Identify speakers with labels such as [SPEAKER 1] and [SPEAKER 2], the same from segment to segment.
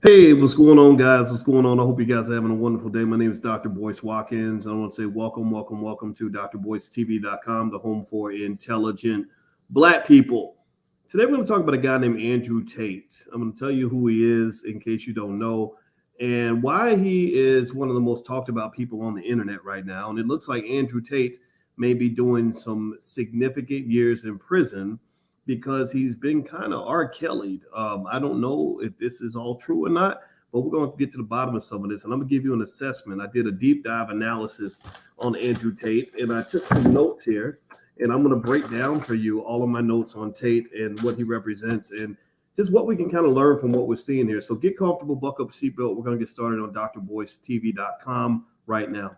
[SPEAKER 1] Hey, what's going on, guys? What's going on? I hope you guys are having a wonderful day. My name is Dr. Boyce Watkins. I want to say welcome to drboycetv.com, the home for intelligent Black people. Today, we're going to talk about a guy named Andrew Tate. I'm going to tell you who he is in case you don't know and why he is one of the most talked about people on the internet right now. And it looks like Andrew Tate may be doing some significant years in prison because he's been kind of R. Kelly'd. I don't know if this is all true or not, but we're going to get to the bottom of some of this. And I'm going to give you an assessment. I did a deep dive analysis on Andrew Tate, and I took some notes here, and I'm going to break down for you all of my notes on Tate and what he represents and just what we can kind of learn from what we're seeing here. So get comfortable, buckle up a seatbelt. We're going to get started on drboycetv.com right now.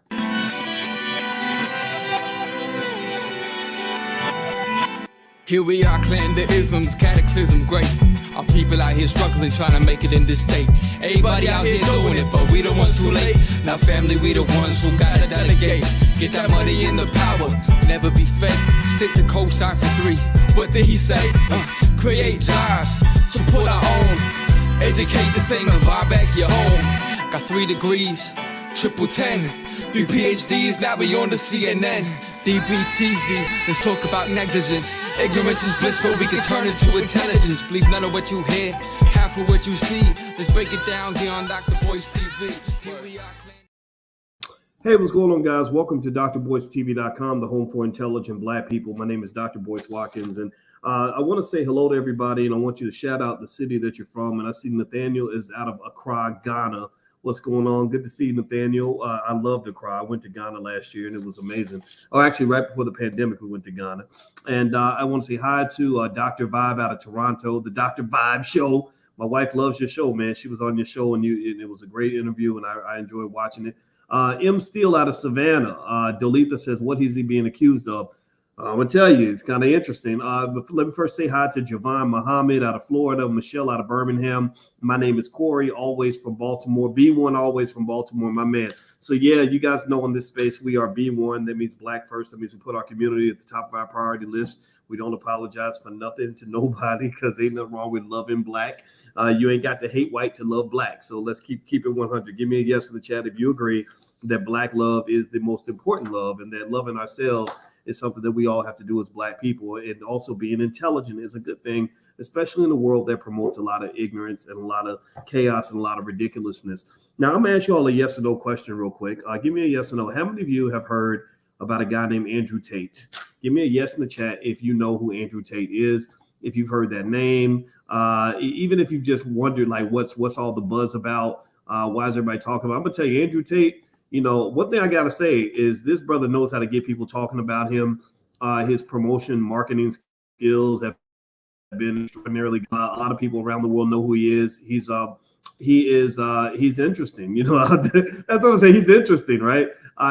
[SPEAKER 2] Here we are, clan the isms, cataclysm, great. Our people out here struggling, trying to make it in this state. Everybody out here doing it, but we the ones too late. Now family, we the ones who gotta delegate. Get that money in the power, never be fake. Stick to cosign for 3. What did he say? Create jobs, support our own. Educate the same and buy back your home. Got 3 degrees, triple 10. 3 PhDs, now we on the CNN. DBTV, let's talk about negligence. Ignorance is bliss, but we can turn it to intelligence. Believe none of what you hear, half of what you see. Let's break it down here on Dr. Boyce TV. Here we are.
[SPEAKER 1] Hey, what's going on, guys? Welcome to drboycetv.com, the home for intelligent Black people. My name is Dr. Boyce Watkins, and I want to say hello to everybody, and I want you to shout out the city that you're from. And I see Nathaniel is out of Accra, Ghana. What's going on? Good to see you, Nathaniel. I loved Accra. I went to Ghana last year, and it was amazing. Oh, actually, right before the pandemic, we went to Ghana. And I want to say hi to Dr. Vibe out of Toronto, the Dr. Vibe Show. My wife loves your show, man. She was on your show, and it was a great interview, and I enjoyed watching it. M. Steele out of Savannah. Dolitha says, what is he being accused of? I'm going to tell you, it's kind of interesting. But let me first say hi to Javon Muhammad out of Florida, Michelle out of Birmingham. My name is Corey, always from Baltimore. B1, always from Baltimore, my man. So, yeah, you guys know in this space, we are B1. That means Black first. That means we put our community at the top of our priority list. We don't apologize for nothing to nobody because ain't nothing wrong with loving Black. You ain't got to hate white to love Black. So let's keep it 100. Give me a yes in the chat if you agree that Black love is the most important love and that loving ourselves is something that we all have to do as Black people. And also being intelligent is a good thing, especially in a world that promotes a lot of ignorance and a lot of chaos and a lot of ridiculousness. Now, I'm going to ask you all a yes or no question real quick. Give me a yes or no. How many of you have heard about a guy named Andrew Tate? Give me a yes in the chat if you know who Andrew Tate is, if you've heard that name, even if you've just wondered, like, what's all the buzz about? Why is everybody talking about? I'm going to tell you, Andrew Tate, you know, one thing I got to say is this brother knows how to get people talking about him. His promotion, marketing skills have been extraordinarily good. A lot of people around the world know who he is. He's interesting. You know, that's what I'm saying. He's interesting, right?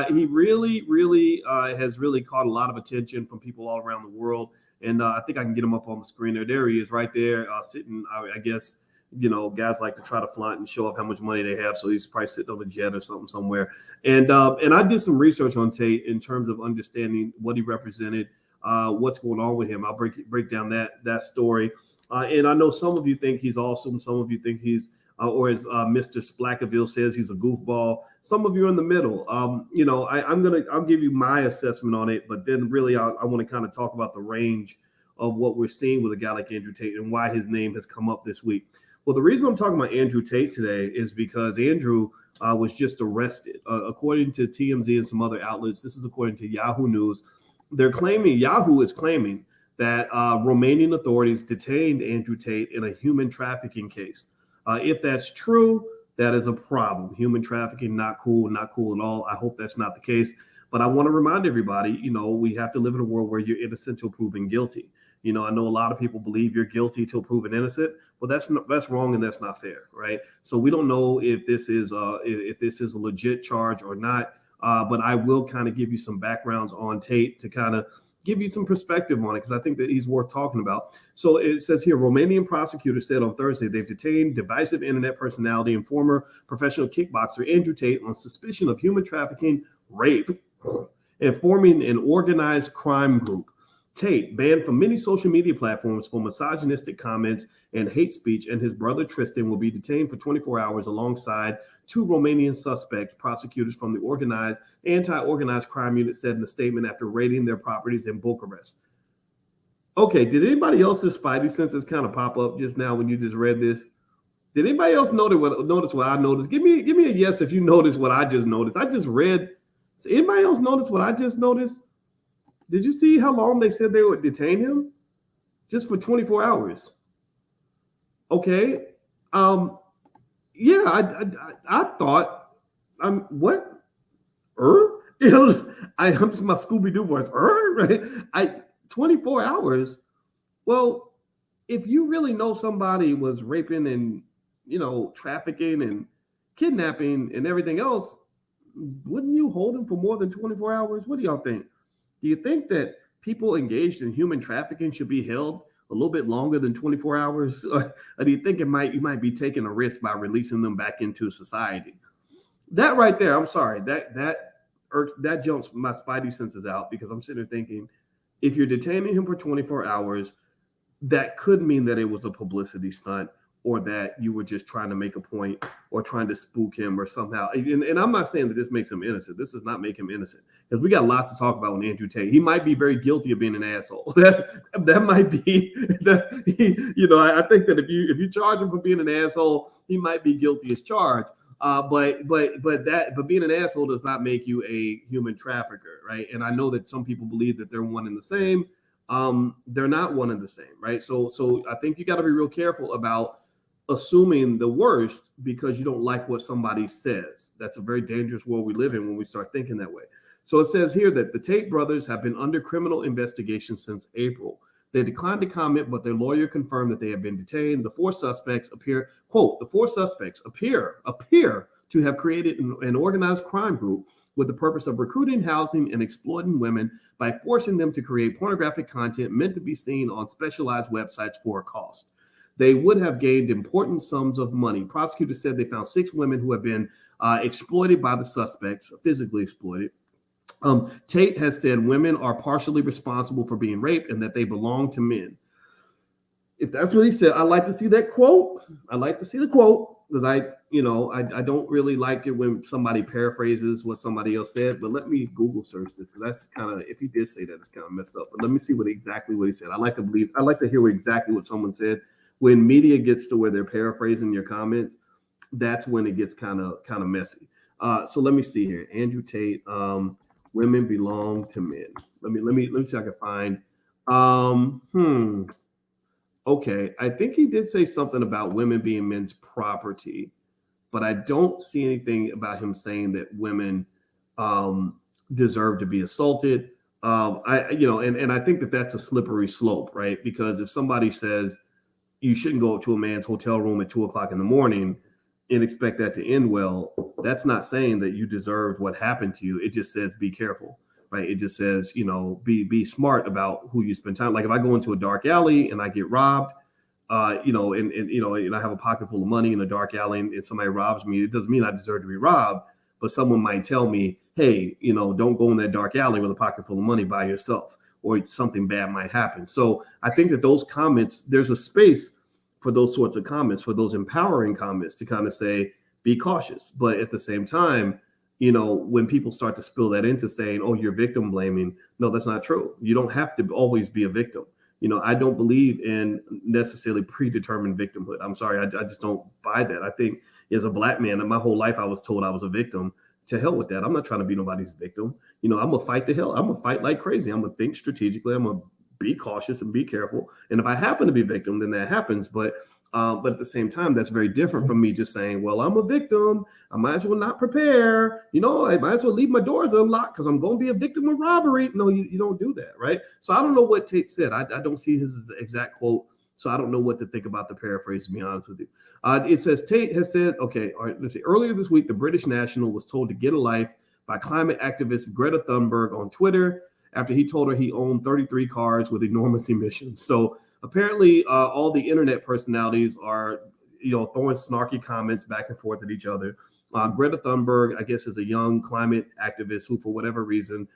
[SPEAKER 1] He really has really caught a lot of attention from people all around the world. And I think I can get him up on the screen there. There he is right there sitting, I guess. You know, guys like to try to flaunt and show off how much money they have. So he's probably sitting on a jet or something somewhere. And I did some research on Tate in terms of understanding what he represented, what's going on with him. I'll break down that story. And I know some of you think he's awesome. Some of you think he's, or as Mr. Splackaville says, he's a goofball. Some of you are in the middle. You know, I'll give you my assessment on it, but then really I want to kind of talk about the range of what we're seeing with a guy like Andrew Tate and why his name has come up this week. Well, the reason I'm talking about Andrew Tate today is because Andrew was just arrested. According to TMZ and some other outlets, this is according to Yahoo News. Yahoo is claiming that Romanian authorities detained Andrew Tate in a human trafficking case. If that's true, that is a problem. Human trafficking, not cool at all. I hope that's not the case. But I want to remind everybody, you know, we have to live in a world where you're innocent till proven guilty. You know, I know a lot of people believe you're guilty till proven innocent, but that's wrong and that's not fair, right? So we don't know if this is a legit charge or not. But I will kind of give you some backgrounds on Tate to kind of give you some perspective on it because I think that he's worth talking about. So it says here, Romanian prosecutors said on Thursday they've detained divisive internet personality and former professional kickboxer Andrew Tate on suspicion of human trafficking, rape, and forming an organized crime group. Tate, banned from many social media platforms for misogynistic comments, and hate speech, and his brother Tristan will be detained for 24 hours alongside 2 Romanian suspects, prosecutors from the anti-organized crime unit said in a statement after raiding their properties in Bucharest. Okay, did anybody else's spidey senses kind of pop up just now when you just read this? Did anybody else notice what I noticed? Give me a yes if you noticed what I just noticed. I just read. So anybody else notice what I just noticed? Did you see how long they said they would detain him? Just for 24 hours. Okay. Yeah, I thought, what? I'm just my Scooby-Doo voice. Right? 24 hours. Well, if you really know somebody was raping and, trafficking and kidnapping and everything else, wouldn't you hold them for more than 24 hours? What do y'all think? Do you think that people engaged in human trafficking should be held a little bit longer than 24 hours? Or do you think you might be taking a risk by releasing them back into society? That right there, I'm sorry, that jumps my spidey senses out, because I'm sitting there thinking, if you're detaining him for 24 hours, that could mean that it was a publicity stunt, or that you were just trying to make a point or trying to spook him or somehow. And I'm not saying that this makes him innocent. This does not make him innocent, because we got a lot to talk about with Andrew Tate. He might be very guilty of being an asshole. That might be that I think that if you charge him for being an asshole, he might be guilty as charged. But being an asshole does not make you a human trafficker, right? And I know that some people believe that they're one and the same. They're not one and the same, right? So I think you got to be real careful about assuming the worst because you don't like what somebody says. That's a very dangerous world we live in when we start thinking that way. So it says here that the Tate brothers have been under criminal investigation since April. They declined to comment, but their lawyer confirmed that they have been detained. The 4 suspects appear to have created an organized crime group with the purpose of recruiting, housing, and exploiting women by forcing them to create pornographic content meant to be seen on specialized websites for a cost. They would have gained important sums of money. Prosecutors said they found 6 women who have been exploited by the suspects, physically exploited. Tate has said women are partially responsible for being raped and that they belong to men. If that's what he said, I like to see that quote. I like to see the quote, because I don't really like it when somebody paraphrases what somebody else said. But let me Google search this, because that's kind of, if he did say that, it's kind of messed up. But let me see exactly what he said. I like to hear exactly what someone said. When media gets to where they're paraphrasing your comments, that's when it gets kind of messy. So let me see here. Andrew Tate, women belong to men. Let me see if I can find. Okay, I think he did say something about women being men's property, but I don't see anything about him saying that women deserve to be assaulted. And I think that that's a slippery slope, right? Because if somebody says you shouldn't go up to a man's hotel room at 2:00 in the morning and expect that to end well, that's not saying that you deserved what happened to you. It just says be careful, right? It just says, be smart about who you spend time. Like if I go into a dark alley and I get robbed, and I have a pocket full of money in a dark alley and somebody robs me, it doesn't mean I deserve to be robbed, but someone might tell me, hey, don't go in that dark alley with a pocket full of money by yourself, or something bad might happen. So I think that those comments, there's a space for those sorts of comments, for those empowering comments to kind of say, be cautious. But at the same time, when people start to spill that into saying, oh, you're victim blaming, no, that's not true. You don't have to always be a victim. I don't believe in necessarily predetermined victimhood. I'm sorry. I just don't buy that. I think as a Black man, and my whole life I was told I was a victim. To hell with that. I'm not trying to be nobody's victim. I'm going to fight the hell. I'm going to fight like crazy. I'm going to think strategically. I'm going to be cautious and be careful. And if I happen to be a victim, then that happens. But at the same time, that's very different from me just saying, well, I'm a victim. I might as well not prepare. I might as well leave my doors unlocked because I'm going to be a victim of robbery. No, you don't do that, right? So I don't know what Tate said. I don't see his exact quote. So I don't know what to think about the paraphrase, to be honest with you. It says Tate has said, okay, all right, let's see. Earlier this week, the British national was told to get a life by climate activist Greta Thunberg on Twitter after he told her he owned 33 cars with enormous emissions. So apparently all the internet personalities are, throwing snarky comments back and forth at each other. Greta Thunberg, I guess, is a young climate activist who, for whatever reason,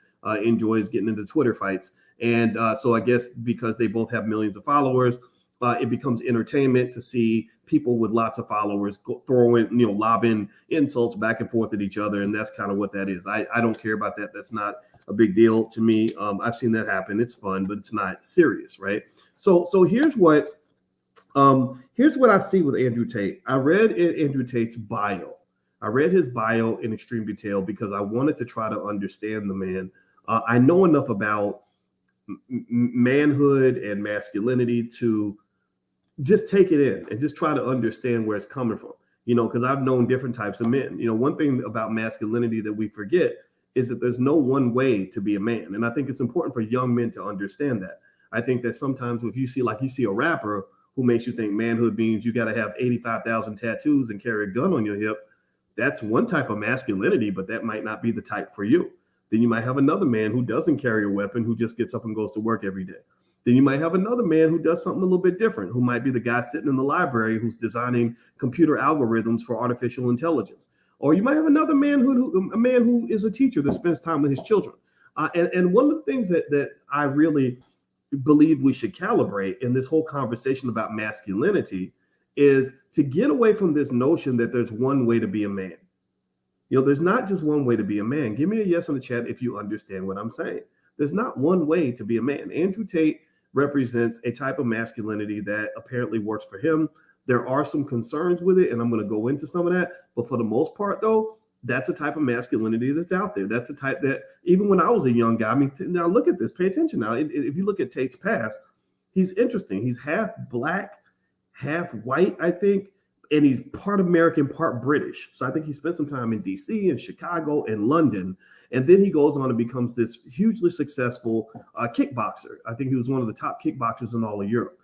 [SPEAKER 1] enjoys getting into Twitter fights. And so I guess because they both have millions of followers, It becomes entertainment to see people with lots of followers throwing, lobbing insults back and forth at each other. And that's kind of what that is. I don't care about that. That's not a big deal to me. I've seen that happen. It's fun, but it's not serious, right? So here's what I see with Andrew Tate. I read Andrew Tate's bio. I read his bio in extreme detail because I wanted to try to understand the man. I know enough about manhood and masculinity to just take it in and just try to understand where it's coming from, because I've known different types of men. One thing about masculinity that we forget is that there's no one way to be a man. And I think it's important for young men to understand that. I think that sometimes if you see a rapper who makes you think manhood means you got to have 85,000 tattoos and carry a gun on your hip, that's one type of masculinity, but that might not be the type for you. Then you might have another man who doesn't carry a weapon, who just gets up and goes to work every day. Then you might have another man who does something a little bit different, who might be the guy sitting in the library who's designing computer algorithms for artificial intelligence. Or you might have another man a man who is a teacher that spends time with his children. And one of the things that I really believe we should calibrate in this whole conversation about masculinity is to get away from this notion that there's one way to be a man. There's not just one way to be a man. Give me a yes in the chat if you understand what I'm saying. There's not one way to be a man. Andrew Tate represents a type of masculinity that apparently works for him. There are some concerns with it, and I'm going to go into some of that. But for the most part, though, that's a type of masculinity that's out there. That's a type that even when I was a young guy, now look at this, pay attention now. If you look at Tate's past, he's interesting. He's half black, half white, I think. And he's part American, part British. So I think he spent some time in DC and Chicago and London. And then he goes on and becomes this hugely successful kickboxer. I think he was one of the top kickboxers in all of Europe.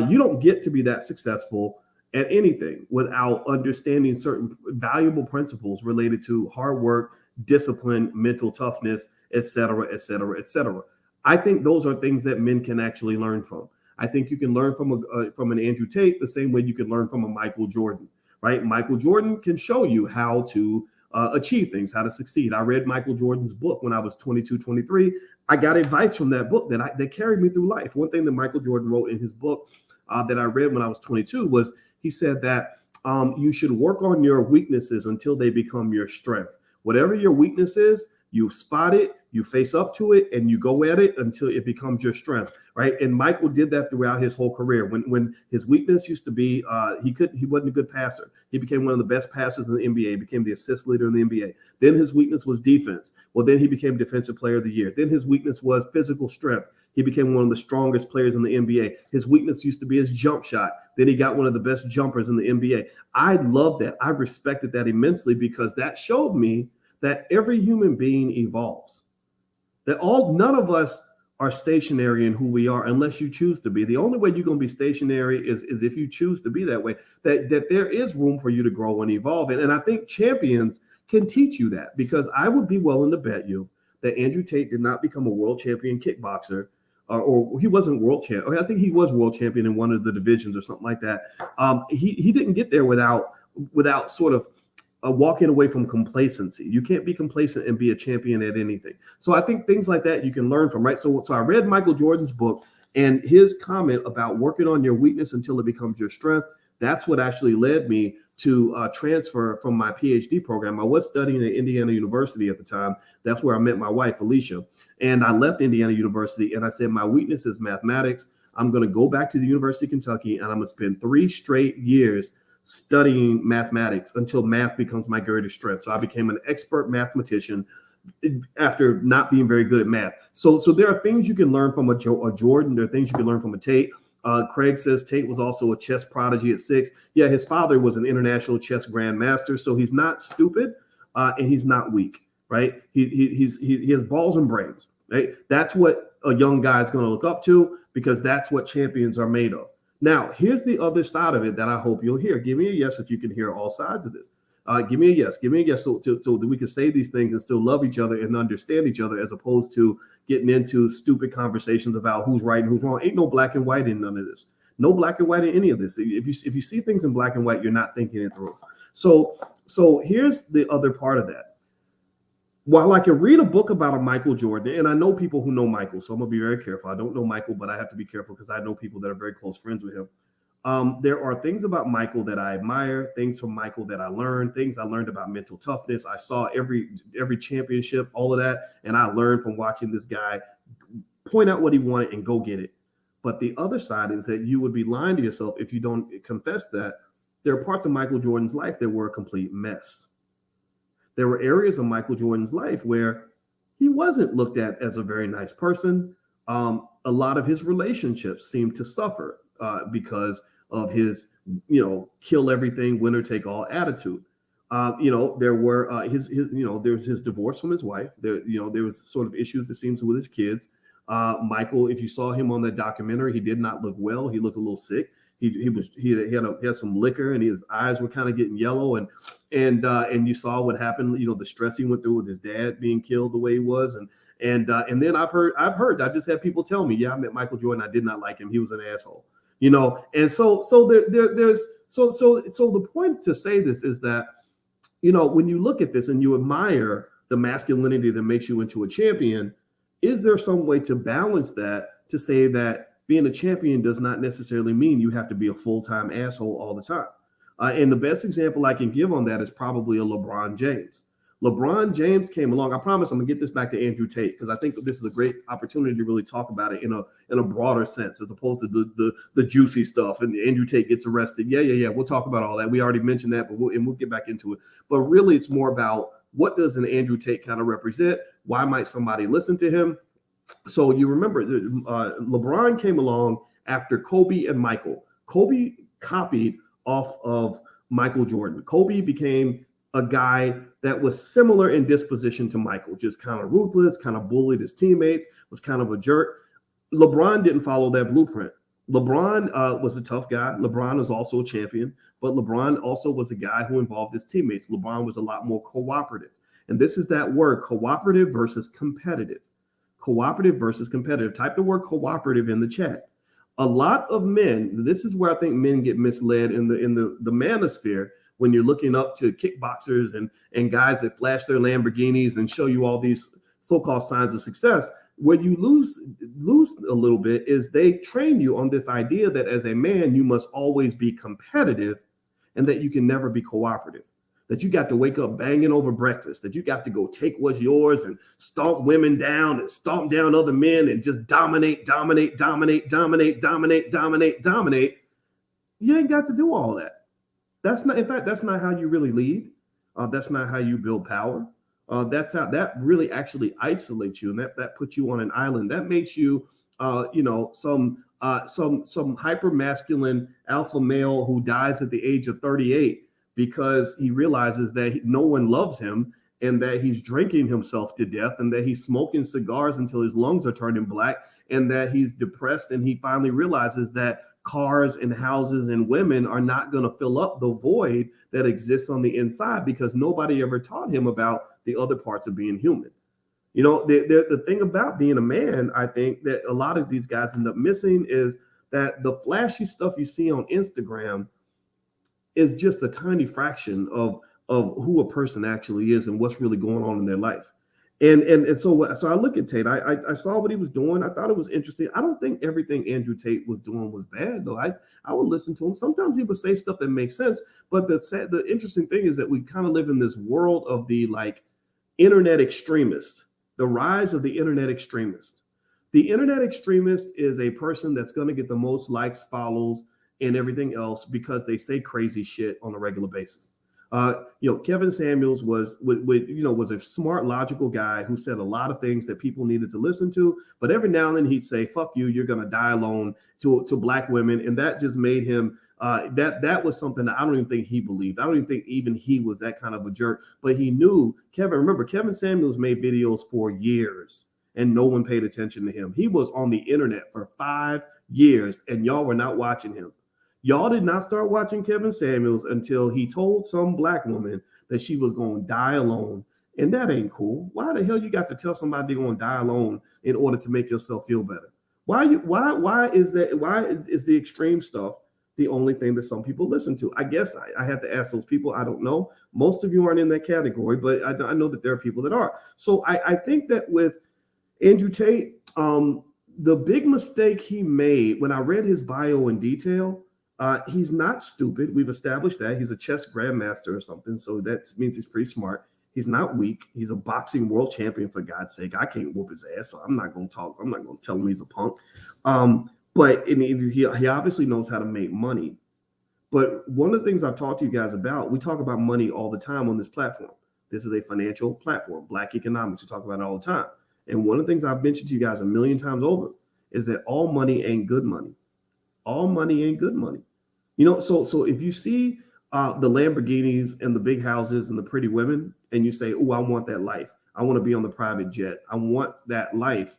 [SPEAKER 1] You don't get to be that successful at anything without understanding certain valuable principles related to hard work, discipline, mental toughness, et cetera, et cetera, et cetera. I think those are things that men can actually learn from. I think you can learn from an Andrew Tate the same way you can learn from a Michael Jordan, right? Michael Jordan can show you how to achieve things, how to succeed. I read Michael Jordan's book when I was 22, 23. I got advice from that book that carried me through life. One thing that Michael Jordan wrote in his book that I read when I was 22 was he said that you should work on your weaknesses until they become your strength. Whatever your weakness is, you spot it, you face up to it, and you go at it until it becomes your strength, right? And Michael did that throughout his whole career. When his weakness used to be he wasn't a good passer. He became one of the best passers in the NBA, he became the assist leader in the NBA. Then his weakness was defense. Well, then he became Defensive Player of the Year. Then his weakness was physical strength. He became one of the strongest players in the NBA. His weakness used to be his jump shot. Then he got one of the best jumpers in the NBA. I loved that. I respected that immensely because that showed me that every human being evolves. None of us are stationary in who we are unless you choose to be. The only way you're going to be stationary is if you choose to be that way, that there is room for you to grow and evolve. And I think champions can teach you that, because I would be willing to bet you that Andrew Tate did not become a world champion kickboxer, or he wasn't world champion. I think he was world champion in one of the divisions or something like that. He didn't get there without sort of walking away from complacency. You can't be complacent and be a champion at anything. So I think things like that you can learn from, right? So I read Michael Jordan's book, and his comment about working on your weakness until it becomes your strength. That's what actually led me to transfer from my PhD program. I was studying at Indiana University at the time. That's where I met my wife, Alicia. And I left Indiana University and I said, my weakness is mathematics. I'm going to go back to the University of Kentucky and I'm going to spend 3 straight years studying mathematics until math becomes my greatest strength. So I became an expert mathematician after not being very good at math. So there are things you can learn from a Jordan. There are things you can learn from a Tate. Craig says Tate was also a chess prodigy at 6. Yeah, his father was an international chess grandmaster. So he's not stupid and he's not weak, right? He has balls and brains, right? That's what a young guy is going to look up to, because that's what champions are made of. Now, here's the other side of it that I hope you'll hear. Give me a yes if you can hear all sides of this. Give me a yes. Give me a yes so that we can say these things and still love each other and understand each other, as opposed to getting into stupid conversations about who's right and who's wrong. Ain't no black and white in none of this. No black and white in any of this. If you see things in black and white, you're not thinking it through. So here's the other part of that. while I can read a book about a Michael Jordan, and I know people who know Michael, so I'm gonna be very careful. I don't know Michael, but I have to be careful because I know people that are very close friends with him. There are things about Michael that I admire, things from Michael that I learned, things I learned about mental toughness. I saw every championship, all of that, and I learned from watching this guy point out what he wanted and go get it. But the other side is that you would be lying to yourself if you don't confess that there are parts of Michael Jordan's life that were a complete mess. There were areas of Michael Jordan's life where he wasn't looked at as a very nice person. A lot of his relationships seemed to suffer because of his, kill everything, winner take all attitude. There were there was his divorce from his wife. There was sort of issues, it seems, with his kids. Michael, if you saw him on that documentary, he did not look well. He looked a little sick. He had some liquor and his eyes were kind of getting yellow, and you saw what happened. The stress he went through with his dad being killed the way he was, and then I've heard I just had people tell me, yeah, I met Michael Jordan, I did not like him, he was an asshole, and so the point to say this is that when you look at this and you admire the masculinity that makes you into a champion, is there some way to balance that, to say that being a champion does not necessarily mean you have to be a full-time asshole all the time? And the best example I can give on that is probably a LeBron James. LeBron James came along. I promise I'm gonna get this back to Andrew Tate, because I think this is a great opportunity to really talk about it in a broader sense, as opposed to the juicy stuff. And Andrew Tate gets arrested. Yeah. We'll talk about all that. We already mentioned that, but we'll get back into it. But really, it's more about what does an Andrew Tate kind of represent? Why might somebody listen to him? So you remember LeBron came along after Kobe and Michael. Kobe copied off of Michael Jordan. Kobe became a guy that was similar in disposition to Michael, just kind of ruthless, kind of bullied his teammates, was kind of a jerk. LeBron didn't follow that blueprint. LeBron was a tough guy. LeBron was also a champion, but LeBron also was a guy who involved his teammates. LeBron was a lot more cooperative. And this is that word, cooperative versus competitive. Cooperative versus competitive. Type the word cooperative in the chat. A lot of men, this is where I think men get misled in the manosphere, when you're looking up to kickboxers and guys that flash their Lamborghinis and show you all these so-called signs of success. Where you lose a little bit is they train you on this idea that as a man, you must always be competitive and that you can never be cooperative. That you got to wake up banging over breakfast, that you got to go take what's yours and stomp women down and stomp down other men and just dominate. You ain't got to do all that. That's not how you really lead. That's not how you build power. That really actually isolates you, and that puts you on an island. That makes you, some hyper-masculine alpha male who dies at the age of 38 because he realizes that no one loves him, and that he's drinking himself to death, and that he's smoking cigars until his lungs are turning black, and that he's depressed, and he finally realizes that cars and houses and women are not going to fill up the void that exists on the inside, because nobody ever taught him about the other parts of being human. The thing about being a man, I think that a lot of these guys end up missing, is that the flashy stuff you see on Instagram is just a tiny fraction of who a person actually is and what's really going on in their life. And so I look at Tate. I saw what he was doing. I thought it was interesting. I don't think everything Andrew Tate was doing was bad, though. I would listen to him. Sometimes he would say stuff that makes sense. But the interesting thing is that we kind of live in this world of the internet extremist, the rise of the internet extremist. The internet extremist is a person that's going to get the most likes, follows, and everything else because they say crazy shit on a regular basis. Kevin Samuels was a smart, logical guy who said a lot of things that people needed to listen to. But every now and then he'd say, "Fuck you, you're gonna die alone" to black women, and that just made him. That was something that I don't even think he believed. I don't even think even he was that kind of a jerk. But he knew Remember, Kevin Samuels made videos for years, and no one paid attention to him. He was on the internet for 5 years, and y'all were not watching him. Y'all did not start watching Kevin Samuels until he told some black woman that she was going to die alone. And that ain't cool. Why the hell you got to tell somebody they're going to die alone in order to make yourself feel better? Why is the extreme stuff the only thing that some people listen to. I guess I have to ask those people. I don't know. Most of you aren't in that category, but I know that there are people that are. So I think that with Andrew Tate, the big mistake he made when I read his bio in detail, he's not stupid. We've established that. He's a chess grandmaster or something. So that means he's pretty smart. He's not weak. He's a boxing world champion, for God's sake. I can't whoop his ass, so I'm not going to talk. I'm not going to tell him he's a punk. But he obviously knows how to make money. But one of the things I've talked to you guys about, we talk about money all the time on this platform. This is a financial platform, Black economics. We talk about it all the time. And one of the things I've mentioned to you guys a million times over is that all money ain't good money. All money ain't good money. So if you see the Lamborghinis and the big houses and the pretty women, and you say, oh, I want that life. I want to be on the private jet. I want that life.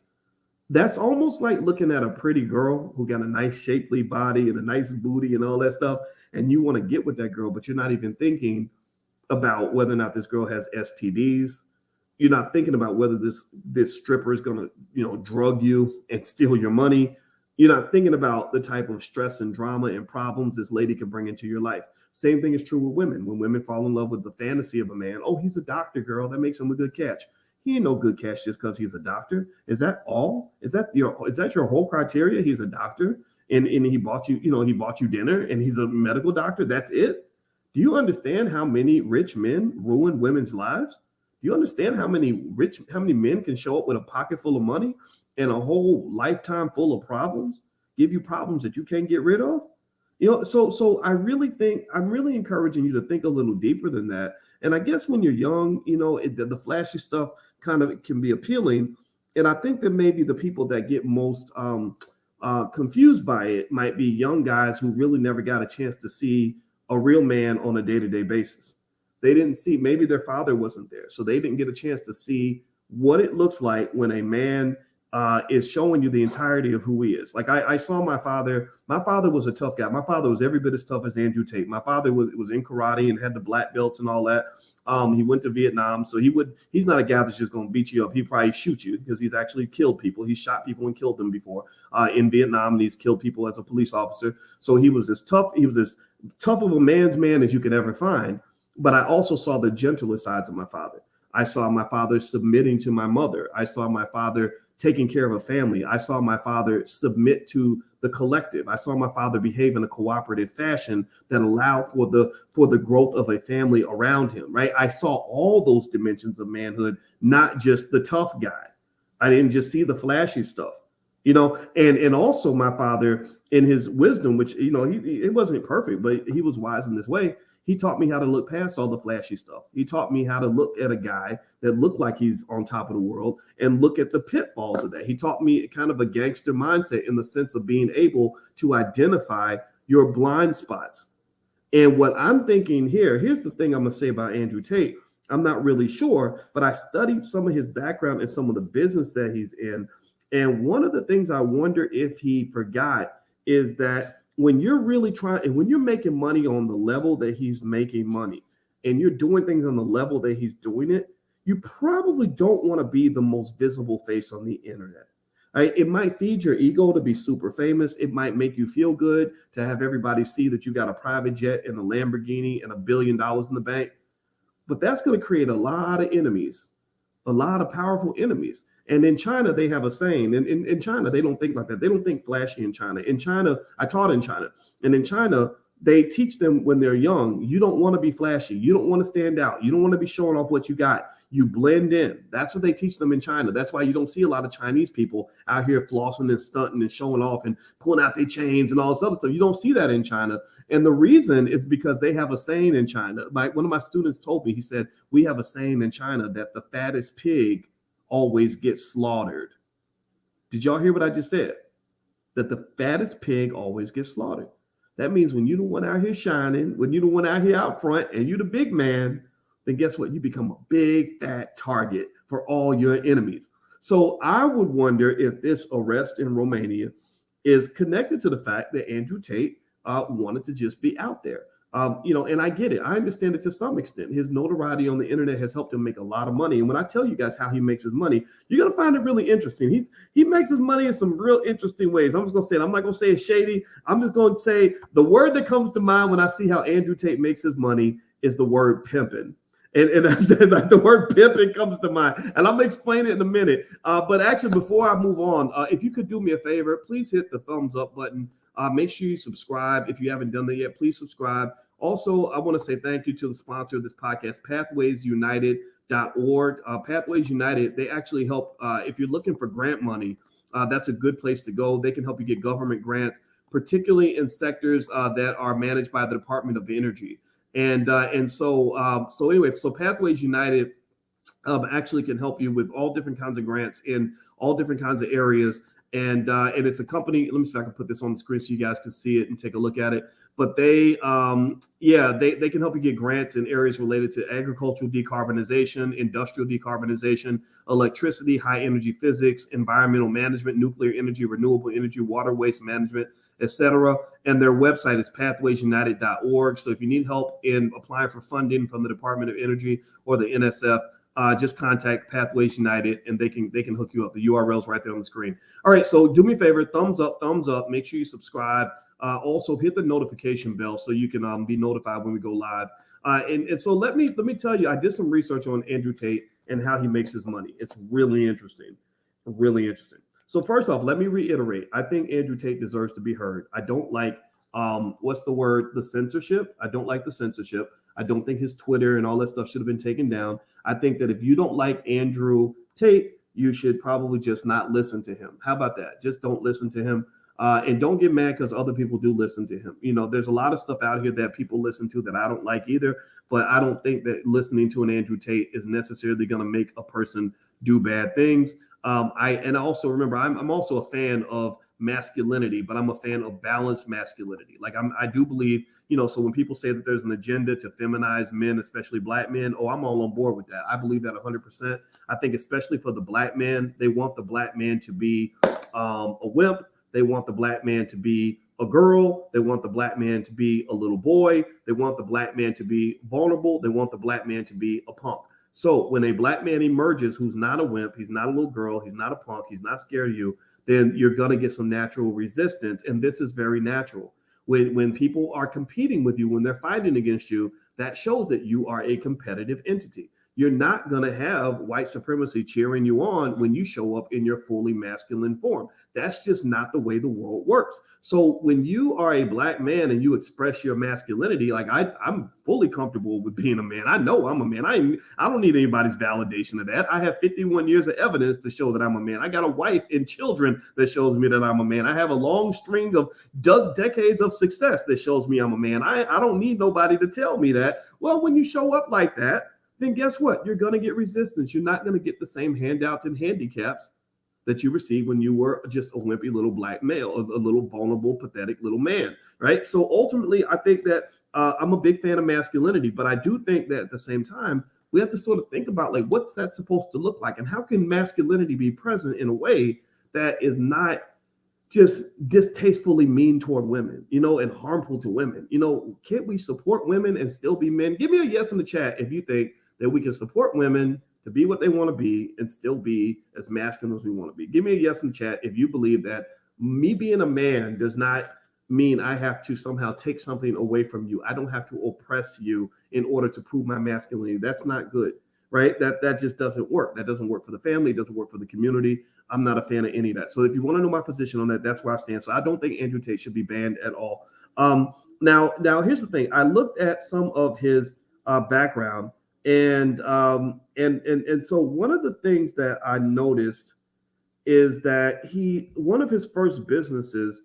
[SPEAKER 1] That's almost like looking at a pretty girl who got a nice shapely body and a nice booty and all that stuff. And you want to get with that girl, but you're not even thinking about whether or not this girl has STDs. You're not thinking about whether this stripper is going to, drug you and steal your money. You're not thinking about the type of stress and drama and problems this lady can bring into your life. Same thing is true with women. When women fall in love with the fantasy of a man, oh, he's a doctor, girl, that makes him a good catch. He ain't no good catch just because he's a doctor. Is that all? Is that your whole criteria? He's a doctor and he bought you, he bought you dinner and he's a medical doctor. That's it. Do you understand how many rich men ruin women's lives? Do you understand how many men can show up with a pocket full of money and a whole lifetime full of problems, give you problems that you can't get rid of? So I really think I'm really encouraging you to think a little deeper than that. And I guess when you're young, the flashy stuff kind of can be appealing. And I think that maybe the people that get most confused by it might be young guys who really never got a chance to see a real man on a day-to-day basis. They didn't see, maybe their father wasn't there, so they didn't get a chance to see what it looks like when a man is showing you the entirety of who he is. Like I saw my father. My father was a tough guy. My father was every bit as tough as Andrew Tate. My father was in karate and had the black belts and all that. He went to Vietnam, so he's not a guy that's just going to beat you up. He probably shoot you because he's actually killed people. He's shot people and killed them before in Vietnam, and he's killed people as a police officer. So he was as tough of a man's man as you could ever find. But I also saw the gentler sides of my father. I saw my father submitting to my mother. I saw my father taking care of a family. I saw my father submit to the collective. I saw my father behave in a cooperative fashion that allowed for the growth of a family around him, right? I saw all those dimensions of manhood, not just the tough guy. I didn't just see the flashy stuff, and also my father in his wisdom, which, it wasn't perfect, but he was wise in this way. He taught me how to look past all the flashy stuff. He taught me how to look at a guy that looked like he's on top of the world and look at the pitfalls of that. He taught me kind of a gangster mindset in the sense of being able to identify your blind spots. And what I'm thinking here's the thing I'm going to say about Andrew Tate. I'm not really sure, but I studied some of his background and some of the business that he's in. And one of the things I wonder if he forgot is that when you're really when you're making money on the level that he's making money and you're doing things on the level that he's doing it, you probably don't want to be the most visible face on the internet. Right? It might feed your ego to be super famous. It might make you feel good to have everybody see that you got a private jet and a Lamborghini and $1 billion in the bank. But that's going to create a lot of enemies, a lot of powerful enemies. And in China, they have a saying, and in China, they don't think like that. They don't think flashy in China. In China, I taught in China, and in China, they teach them when they're young, you don't want to be flashy. You don't want to stand out. You don't want to be showing off what you got. You blend in. That's what they teach them in China. That's why you don't see a lot of Chinese people out here flossing and stunting and showing off and pulling out their chains and all this other stuff. You don't see that in China. And the reason is because they have a saying in China. Like one of my students told me, he said, we have a saying in China that the fattest pig always gets slaughtered. Did y'all hear what I just said? That the fattest pig always gets slaughtered. That means when you're the one out here shining, when you're the one out here out front and you're the big man, then guess what? You become a big fat target for all your enemies. So I would wonder if this arrest in Romania is connected to the fact that Andrew Tate wanted to just be out there. And I get it. I understand it to some extent. His notoriety on the internet has helped him make a lot of money. And when I tell you guys how he makes his money, you're gonna find it really interesting. He makes his money in some real interesting ways. I'm just gonna say it. I'm not gonna say it's shady. I'm just gonna say the word that comes to mind when I see how Andrew Tate makes his money is the word pimping. And the word pimping comes to mind. And I'm gonna explain it in a minute. But actually, before I move on, if you could do me a favor, please hit the thumbs up button. Make sure you subscribe. If you haven't done that yet, please subscribe. Also, I want to say thank you to the sponsor of this podcast, pathwaysunited.org. Pathways United, they actually help. If you're looking for grant money, that's a good place to go. They can help you get government grants, particularly in sectors that are managed by the Department of Energy. So Pathways United actually can help you with all different kinds of grants in all different kinds of areas. And it's a company. Let me see if I can put this on the screen so you guys can see it and take a look at it. But they can help you get grants in areas related to agricultural decarbonization, industrial decarbonization, electricity, high energy physics, environmental management, nuclear energy, renewable energy, water waste management, etc. And their website is pathwaysunited.org. So if you need help in applying for funding from the Department of Energy or the NSF, just contact Pathways United and they can hook you up. The URL's right there on the screen. All right, so do me a favor, thumbs up. Make sure you subscribe. Also hit the notification bell so you can be notified when we go live. And so let me tell you, I did some research on Andrew Tate and how he makes his money. It's really interesting. So first off, let me reiterate. I think Andrew Tate deserves to be heard. I don't like the censorship. I don't like the censorship. I don't think his Twitter and all that stuff should have been taken down. I think that if you don't like Andrew Tate, you should probably just not listen to him. How about that? Just don't listen to him. And don't get mad because other people do listen to him. There's a lot of stuff out here that people listen to that I don't like either. But I don't think that listening to an Andrew Tate is necessarily going to make a person do bad things. I also remember I'm also a fan of masculinity, but I'm a fan of balanced masculinity. Like I do believe, so when people say that there's an agenda to feminize men, especially black men, I'm all on board with that. I believe that 100%. I think especially for the black man, they want the black man to be a wimp. They want the black man to be a girl. They want the black man to be a little boy. They want the black man to be vulnerable. They want the black man to be a punk. So when a black man emerges who's not a wimp, he's not a little girl, he's not a punk, he's not scared of you, then you're going to get some natural resistance. And this is very natural. When people are competing with you, when they're fighting against you, that shows that you are a competitive entity. You're not going to have white supremacy cheering you on when you show up in your fully masculine form. That's just not the way the world works. So when you are a black man and you express your masculinity, like I'm fully comfortable with being a man. I know I'm a man. I don't need anybody's validation of that. I have 51 years of evidence to show that I'm a man. I got a wife and children that shows me that I'm a man. I have a long string of decades of success that shows me I'm a man. I don't need nobody to tell me that. Well, when you show up like that, then guess what? You're going to get resistance. You're not going to get the same handouts and handicaps that you received when you were just a wimpy little black male, a little vulnerable, pathetic little man, right? So ultimately, I think that I'm a big fan of masculinity, but I do think that at the same time, we have to sort of think about like, what's that supposed to look like? And how can masculinity be present in a way that is not just distastefully mean toward women, and harmful to women? Can't we support women and still be men? Give me a yes in the chat if you think that we can support women to be what they want to be and still be as masculine as we want to be. Give me a yes in the chat if you believe that me being a man does not mean I have to somehow take something away from you. I don't have to oppress you in order to prove my masculinity. That's not good, right? That just doesn't work. That doesn't work for the family. It doesn't work for the community. I'm not a fan of any of that. So if you want to know my position on that, that's where I stand. So I don't think Andrew Tate should be banned at all. Now here's the thing. I looked at some of his background. And so one of the things that I noticed is that one of his first businesses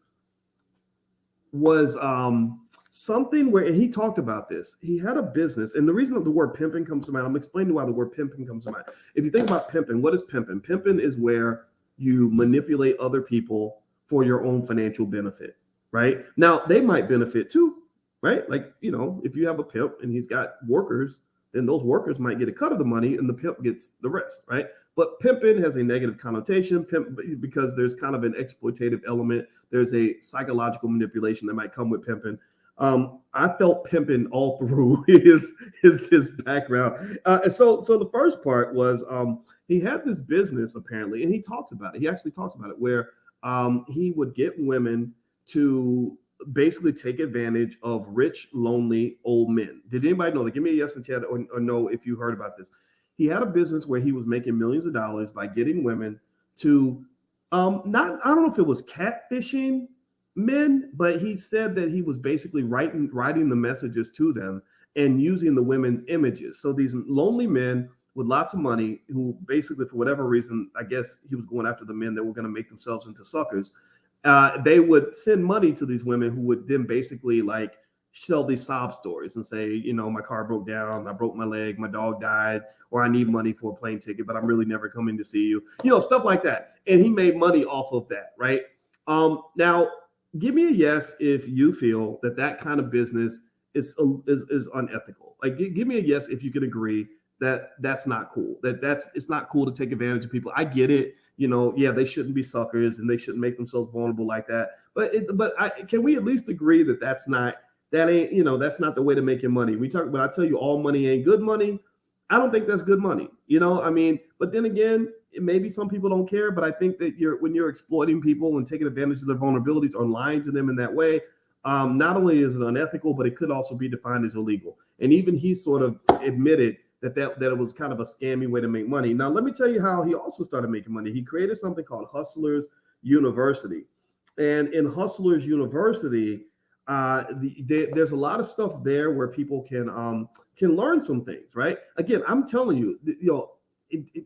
[SPEAKER 1] was something where, and he talked about this. He had a business, and the reason that the word pimping comes to mind, I'm explaining why the word pimping comes to mind. If you think about pimping, what is pimping? Pimping is where you manipulate other people for your own financial benefit, right? Now, they might benefit too, right? Like, if you have a pimp and he's got workers, then those workers might get a cut of the money and the pimp gets the rest, right? But pimping has a negative connotation because there's kind of an exploitative element. There's a psychological manipulation that might come with pimping. I felt pimping all through his background. So the first part was he had this business apparently, and he talks about it. He actually talks about it where he would get women to basically take advantage of rich, lonely old men. Did anybody know that? Give me a yes in chat or no if you heard about this. He had a business where he was making millions of dollars by getting women to not, I don't know if it was catfishing men, but he said that he was basically writing the messages to them and using the women's images. So these lonely men with lots of money who basically, for whatever reason, I guess he was going after the men that were going to make themselves into suckers. They would send money to these women who would then basically like sell these sob stories and say, you know, my car broke down, I broke my leg, my dog died, or I need money for a plane ticket, but I'm really never coming to see you, you know, stuff like that. And he made money off of that, right? Now, give me a yes if you feel that that kind of business is unethical. Like, give me a yes if you can agree that that's not cool. It's not cool to take advantage of people. I get it. You know, yeah, they shouldn't be suckers and they shouldn't make themselves vulnerable like that. But can we at least agree that that's not the way to make your money? When I tell you all money ain't good money, I don't think that's good money. You know, I mean, but then again, maybe some people don't care, but I think that when you're exploiting people and taking advantage of their vulnerabilities or lying to them in that way, not only is it unethical, but it could also be defined as illegal. And even he sort of admitted that it was kind of a scammy way to make money. Now, let me tell you how he also started making money. He created something called Hustlers University. And in Hustlers University, there's a lot of stuff there where people can learn some things, right? Again, I'm telling you,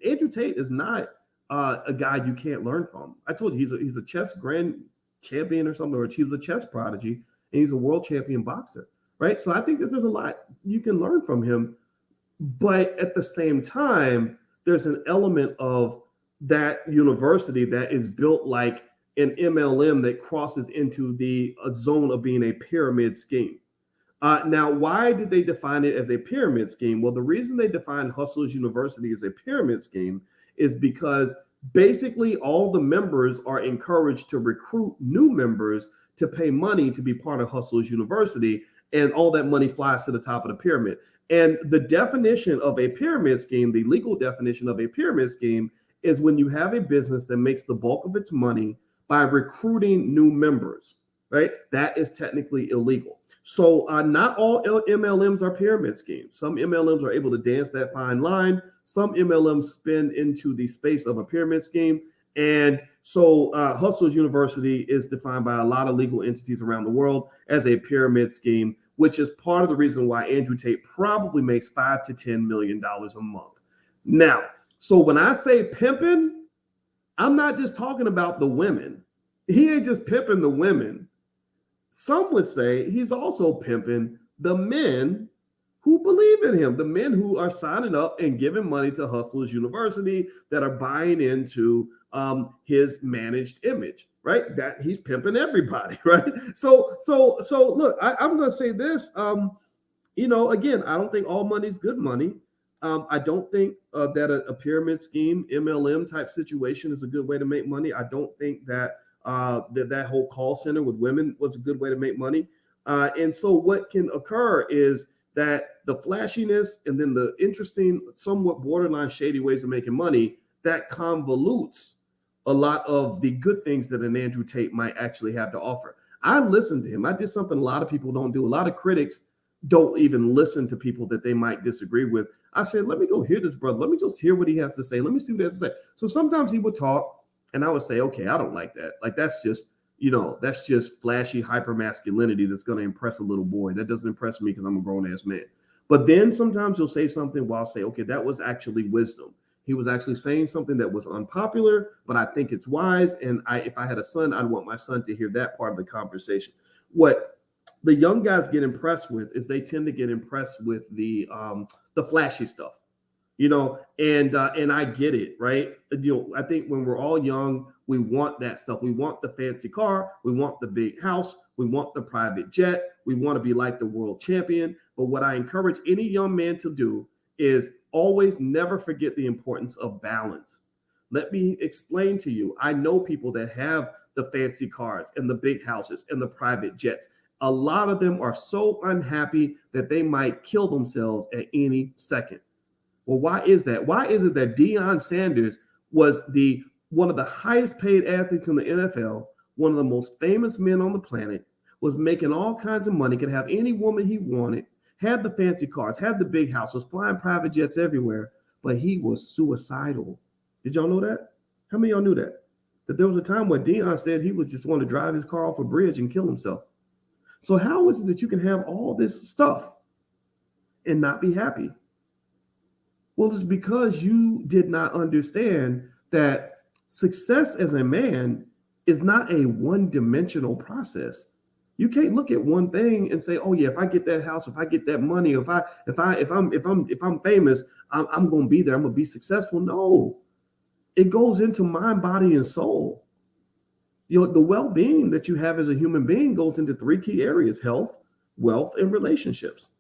[SPEAKER 1] Andrew Tate is not a guy you can't learn from. I told you he's a chess grand champion or something, or he was a chess prodigy, and he's a world champion boxer, right? So I think that there's a lot you can learn from him. But at the same time, there's an element of that university that is built like an MLM that crosses into the zone of being a pyramid scheme. Now, why did they define it as a pyramid scheme? Well, the reason they defined Hustlers University as a pyramid scheme is because basically all the members are encouraged to recruit new members to pay money to be part of Hustlers University, and all that money flies to the top of the pyramid. And the definition of a pyramid scheme, the legal definition of a pyramid scheme, is when you have a business that makes the bulk of its money by recruiting new members, right? That is technically illegal. So not all MLMs are pyramid schemes. Some MLMs are able to dance that fine line. Some MLMs spin into the space of a pyramid scheme. And so Hustlers University is defined by a lot of legal entities around the world as a pyramid scheme, which is part of the reason why Andrew Tate probably makes $5 to $10 million a month. Now, so when I say pimping, I'm not just talking about the women. He ain't just pimping the women. Some would say he's also pimping the men who believe in him, the men who are signing up and giving money to Hustlers University, that are buying into his managed image, right? That he's pimping everybody, right? So look, I'm going to say this, again, I don't think all money is good money. I don't think that a pyramid scheme, MLM type situation is a good way to make money. I don't think that that whole call center with women was a good way to make money. And so what can occur is that the flashiness and then the interesting, somewhat borderline shady ways of making money, that convolutes a lot of the good things that an Andrew Tate might actually have to offer. I listened to him. I did something a lot of people don't do. A lot of critics don't even listen to people that they might disagree with. I said, let me go hear this brother. Let me just hear what he has to say. Let me see what he has to say. So sometimes he would talk and I would say, okay, I don't like that. Like, that's just flashy hyper-masculinity that's going to impress a little boy. That doesn't impress me because I'm a grown-ass man. But then sometimes you'll say something where I'll say, okay, that was actually wisdom. He was actually saying something that was unpopular, but I think it's wise. And if I had a son, I'd want my son to hear that part of the conversation. What the young guys get impressed with is they tend to get impressed with the flashy stuff, and I get it, right? I think when we're all young, we want that stuff. We want the fancy car. We want the big house. We want the private jet. We want to be like the world champion. But what I encourage any young man to do is always never forget the importance of balance. Let me explain to you. I know people that have the fancy cars and the big houses and the private jets. A lot of them are so unhappy that they might kill themselves at any second. Well, why is that? Why is it that Deion Sanders was one of the highest paid athletes in the NFL, one of the most famous men on the planet, was making all kinds of money, could have any woman he wanted, had the fancy cars, had the big house, was flying private jets everywhere, but he was suicidal. Did y'all know that? How many of y'all knew that? That there was a time where Deion said he was just want to drive his car off a bridge and kill himself. So how is it that you can have all this stuff and not be happy? Well, it's because you did not understand that success as a man is not a one-dimensional process. You can't look at one thing and say, "Oh yeah, if I get that house, if I get that money, if I'm famous, I'm going to be there. I'm going to be successful." No, it goes into mind, body, and soul. The well-being that you have as a human being goes into three key areas: health, wealth, and relationships.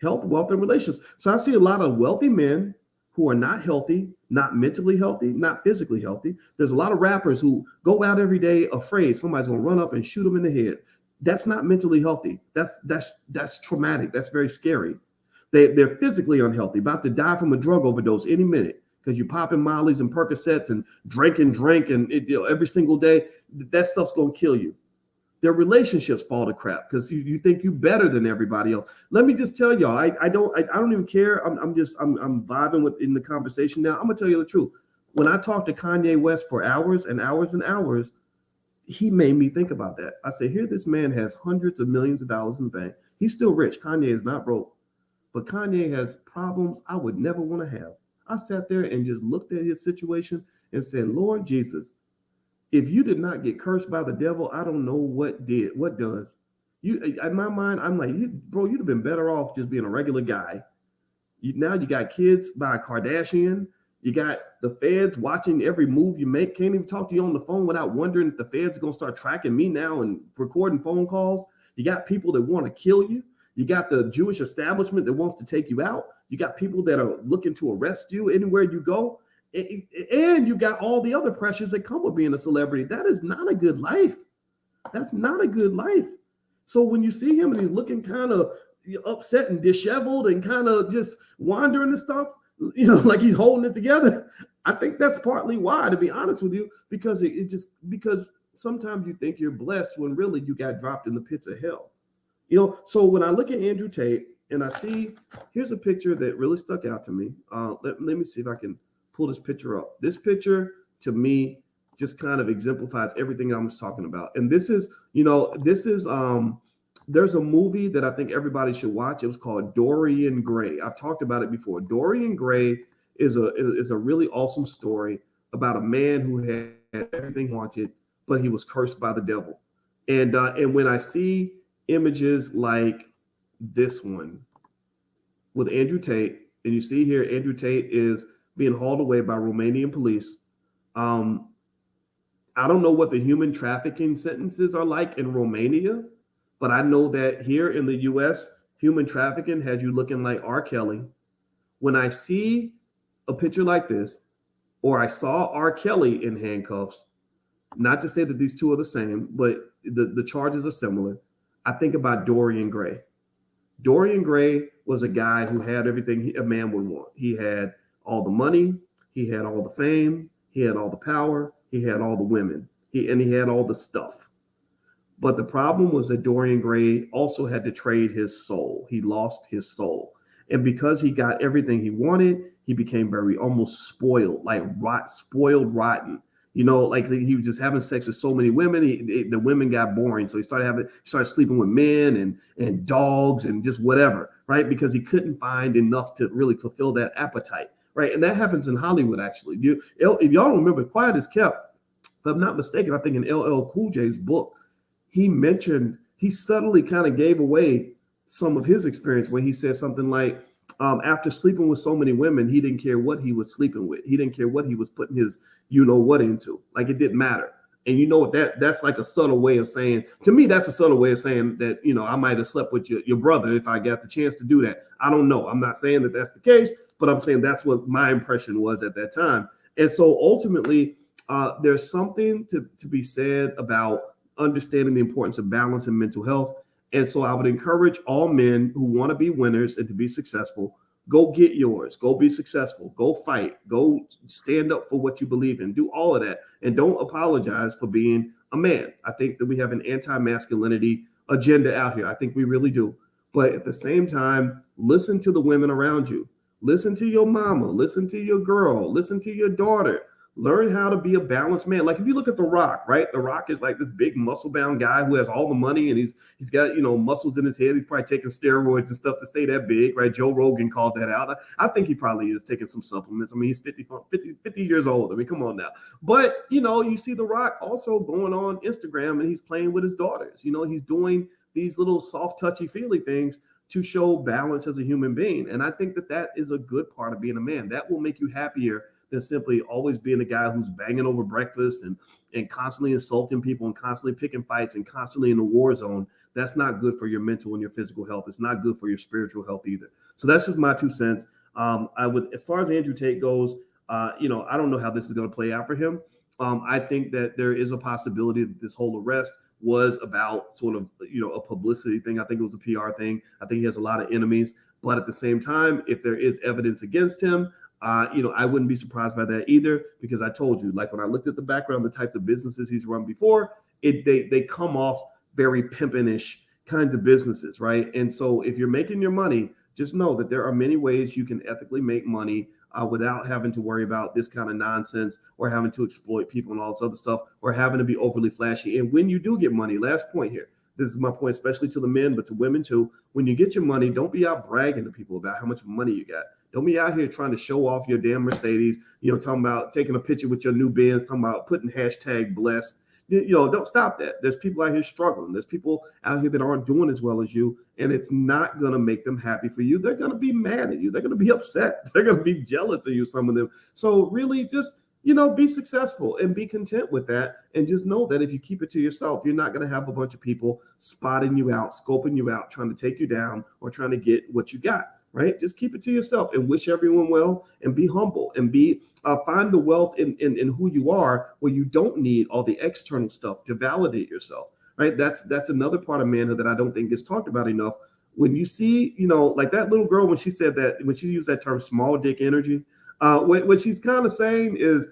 [SPEAKER 1] Health, wealth, and relationships. So I see a lot of wealthy men who are not healthy, not mentally healthy, not physically healthy. There's a lot of rappers who go out every day afraid somebody's going to run up and shoot them in the head. That's not mentally healthy. That's traumatic. That's very scary. They're physically unhealthy, about to die from a drug overdose any minute because you're popping Molly's and Percocets and drink and every single day. That stuff's going to kill you. Their relationships fall to crap because you think you're better than everybody else. Let me just tell y'all, I don't even care. I'm vibing in the conversation now. I'm gonna tell you the truth. When I talked to Kanye West for hours and hours and hours, he made me think about that. I said, here, this man has hundreds of millions of dollars in the bank. He's still rich. Kanye is not broke, but Kanye has problems I would never want to have. I sat there and just looked at his situation and said, Lord Jesus, if you did not get cursed by the devil, I don't know what did. What does? You, in my mind, I'm like, bro, you'd have been better off just being a regular guy. Now you got kids by a Kardashian. You got the feds watching every move you make. Can't even talk to you on the phone without wondering if the feds are going to start tracking me now and recording phone calls. You got people that want to kill you. You got the Jewish establishment that wants to take you out. You got people that are looking to arrest you anywhere you go. And you got all the other pressures that come with being a celebrity. That is not a good life. That's not a good life. So when you see him and he's looking kind of upset and disheveled and kind of just wandering and stuff, like he's holding it together, I think that's partly why, to be honest with you, because because sometimes you think you're blessed when really you got dropped in the pits of hell. So when I look at Andrew Tate and I see, here's a picture that really stuck out to me. Let me see if I can pull this picture up. This picture to me just kind of exemplifies everything I was talking about. And this is there's a movie that I think everybody should watch. It was called Dorian Gray. I've talked about it before. Dorian Gray is a really awesome story about a man who had everything he wanted, but he was cursed by the devil. And when I see images like this one with Andrew Tate, and you see here Andrew Tate is being hauled away by Romanian police. I don't know what the human trafficking sentences are like in Romania, but I know that here in the U.S., human trafficking has you looking like R. Kelly. When I see a picture like this, or I saw R. Kelly in handcuffs, not to say that these two are the same, but the charges are similar, I think about Dorian Gray. Dorian Gray was a guy who had everything a man would want. He had all the money, he had all the fame, he had all the power, he had all the women, he had all the stuff. But the problem was that Dorian Gray also had to trade his soul. He lost his soul. And because he got everything he wanted, he became very almost spoiled, like spoiled rotten. Like he was just having sex with so many women. The women got boring. So he started sleeping with men and dogs and just whatever, right? Because he couldn't find enough to really fulfill that appetite. Right. And that happens in Hollywood, actually. If y'all don't remember, Quiet as Kept, if I'm not mistaken, I think in LL Cool J's book, he subtly kind of gave away some of his experience when he said something like, after sleeping with so many women, he didn't care what he was sleeping with. He didn't care what he was putting his what into. Like, it didn't matter. And you know what, that's like a subtle way of saying, to me, that's a subtle way of saying that, I might have slept with your brother if I got the chance to do that. I don't know. I'm not saying that that's the case, but I'm saying that's what my impression was at that time. And so ultimately, there's something to be said about understanding the importance of balance and mental health. And so I would encourage all men who want to be winners and to be successful, go get yours, go be successful, go fight, go stand up for what you believe in, do all of that. And don't apologize for being a man. I think that we have an anti-masculinity agenda out here. I think we really do. But at the same time, listen to the women around you. Listen to your mama, listen to your girl, listen to your daughter. Learn how to be a balanced man. Like if you look at The Rock, right? The Rock is like this big muscle-bound guy who has all the money and he's got, muscles in his head. He's probably taking steroids and stuff to stay that big, right? Joe Rogan called that out. I think he probably is taking some supplements. I mean, he's 50 years old. I mean, come on now. But, you see The Rock also going on Instagram and he's playing with his daughters. He's doing these little soft, touchy-feely things to show balance as a human being. And I think that is a good part of being a man. That will make you happier than simply always being a guy who's banging over breakfast and constantly insulting people and constantly picking fights and constantly in the war zone. That's not good for your mental and your physical health. It's not good for your spiritual health either. So that's just my 2 cents. As far as Andrew Tate goes, I don't know how this is going to play out for him. I think that there is a possibility that this whole arrest was about sort of, a publicity thing. I think it was a PR thing. I think he has a lot of enemies. But at the same time, if there is evidence against him, I wouldn't be surprised by that either, because I told you, like when I looked at the background, the types of businesses he's run before, they come off very pimpinish kinds of businesses, right? And so if you're making your money, just know that there are many ways you can ethically make money without having to worry about this kind of nonsense or having to exploit people and all this other stuff or having to be overly flashy. And when you do get money, last point here, this is my point, especially to the men, but to women too. When you get your money, don't be out bragging to people about how much money you got. Don't be out here trying to show off your damn Mercedes, talking about taking a picture with your new Benz, talking about putting hashtag blessed. Don't stop that. There's people out here struggling. There's people out here that aren't doing as well as you, and it's not going to make them happy for you. They're going to be mad at you. They're going to be upset. They're going to be jealous of you, some of them. So really just, be successful and be content with that. And just know that if you keep it to yourself, you're not going to have a bunch of people spotting you out, scoping you out, trying to take you down or trying to get what you got. Right? Just keep it to yourself and wish everyone well and be humble and find the wealth in who you are, where you don't need all the external stuff to validate yourself. Right? That's another part of manhood that I don't think gets talked about enough. When you see, like that little girl, when she said that, when she used that term small dick energy, what she's kind of saying is,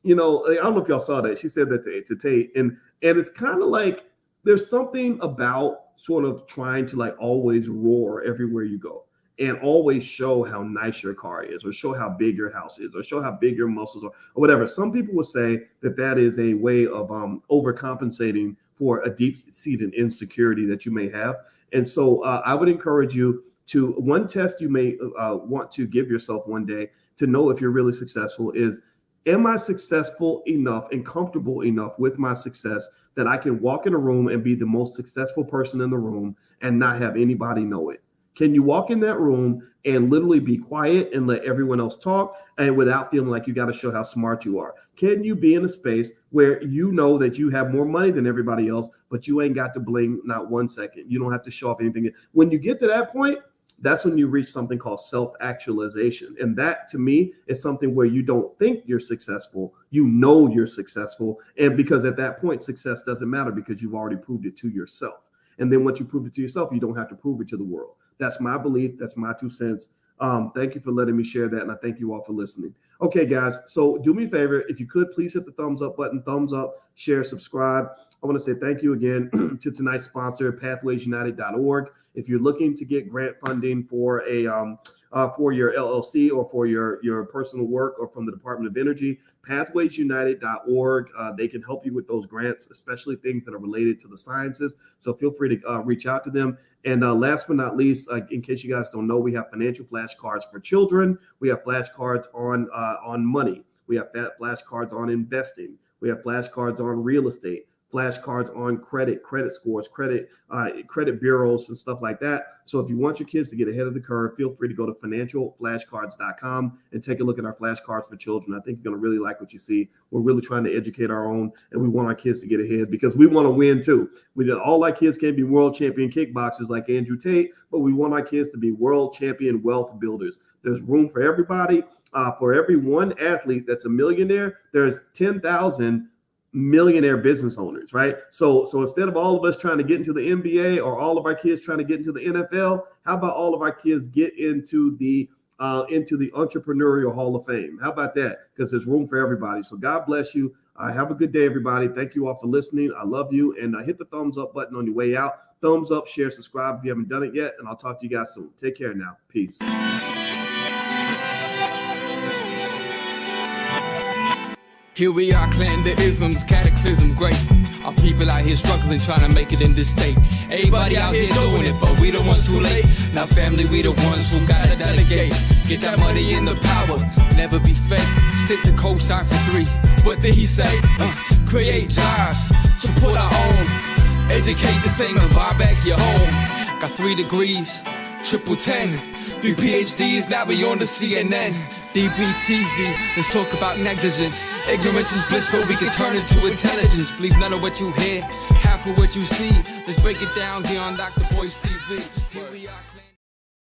[SPEAKER 1] I don't know if y'all saw that. She said that to Tate. And it's kind of like there's something about sort of trying to like always roar everywhere you go. And always show how nice your car is, or show how big your house is, or show how big your muscles are, or whatever. Some people will say that is a way of overcompensating for a deep-seated insecurity that you may have. And so I would encourage you to, one test you may want to give yourself one day to know if you're really successful is, am I successful enough and comfortable enough with my success that I can walk in a room and be the most successful person in the room and not have anybody know it? Can you walk in that room and literally be quiet and let everyone else talk and without feeling like you got to show how smart you are? Can you be in a space where you know that you have more money than everybody else, but you ain't got to bling not 1 second? You don't have to show off anything. When you get to that point, that's when you reach something called self-actualization. And that, to me, is something where you don't think you're successful. You know you're successful. And because at that point, success doesn't matter because you've already proved it to yourself. And then once you prove it to yourself, you don't have to prove it to the world. That's my belief. That's my 2 cents. Thank you for letting me share that. And I thank you all for listening. Okay, guys. So do me a favor. If you could, please hit the thumbs up button, thumbs up, share, subscribe. I want to say thank you again to tonight's sponsor, pathwaysunited.org. If you're looking to get grant funding for for your LLC or for your personal work or from the Department of Energy, pathwaysunited.org. They can help you with those grants, especially things that are related to the sciences. So feel free to reach out to them. And last but not least, in case you guys don't know, we have financial flashcards for children. We have flashcards on money. We have flashcards on investing. We have flashcards on real estate. Flashcards on credit scores, credit bureaus and stuff like that. So if you want your kids to get ahead of the curve, feel free to go to financialflashcards.com and take a look at our flashcards for children. I think you're going to really like what you see. We're really trying to educate our own, and we want our kids to get ahead because we want to win too. All our kids can't be world champion kickboxers like Andrew Tate, but we want our kids to be world champion wealth builders. There's room for everybody. For every one athlete that's a millionaire, there's 10,000 millionaire business owners, right? So instead of all of us trying to get into the NBA or all of our kids trying to get into the NFL, how about all of our kids get into the entrepreneurial Hall of Fame? How about that? Because there's room for everybody. So God bless you. Have a good day, everybody. Thank you all for listening. I love you. And hit the thumbs up button on your way out. Thumbs up, share, subscribe if you haven't done it yet. And I'll talk to you guys soon. Take care now. Peace.
[SPEAKER 2] Here we are, clan the isms, cataclysm great. Our people out here struggling, trying to make it in this state. Everybody out here doing it, but we the ones too late. Now family, we the ones who gotta delegate. Get that money in the power, never be fake. Stick to cosign for 3. What did he say? Create jobs, support our own. Educate the same and buy back your home. Got 3 degrees, triple 10. 3 PhDs, now we on the CNN. DBTV, let's talk about negligence. Ignorance is bliss, but we can turn it to intelligence. Believe none of what you hear, half of what you see. Let's break it down here on Dr. Boyce TV. Here we are.